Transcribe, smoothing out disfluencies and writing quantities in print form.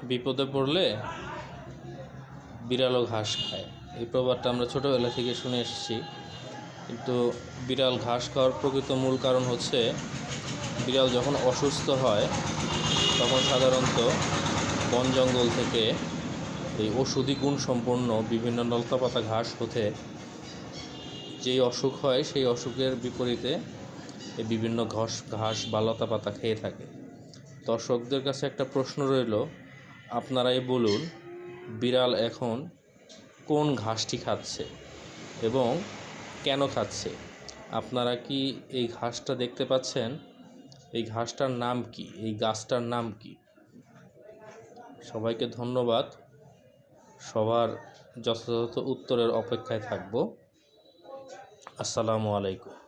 বিপদে পড়লে বিড়ালও ঘাস খায়। এই প্রবাদটা আমরা ছোটোবেলা থেকে শুনে এসেছি, কিন্তু বিড়াল ঘাস খাওয়ার প্রকৃত মূল কারণ হচ্ছে বিড়াল যখন অসুস্থ হয় তখন সাধারণত বন জঙ্গল থেকে এই ওষুধি গুণ সম্পন্ন বিভিন্ন লতাপাতা ঘাস হতে যেই অসুখ হয় সেই অসুখের বিপরীতে এই বিভিন্ন ঘাস বা লতাপাতা খেয়ে থাকে। দর্শকদের কাছে একটা প্রশ্ন রইল, আপনারাই বলুন বিড়াল এখন কোন ঘাসটি খাচ্ছে এবং কেন খাচ্ছে? আপনারা কি এই ঘাসটা দেখতে পাচ্ছেন? এই ঘাসটার নাম কি? এই গাছটার নাম কি? সবাইকে ধন্যবাদ। সবার যথাযথ উত্তরের অপেক্ষায় থাকব। আসসালামু আলাইকুম।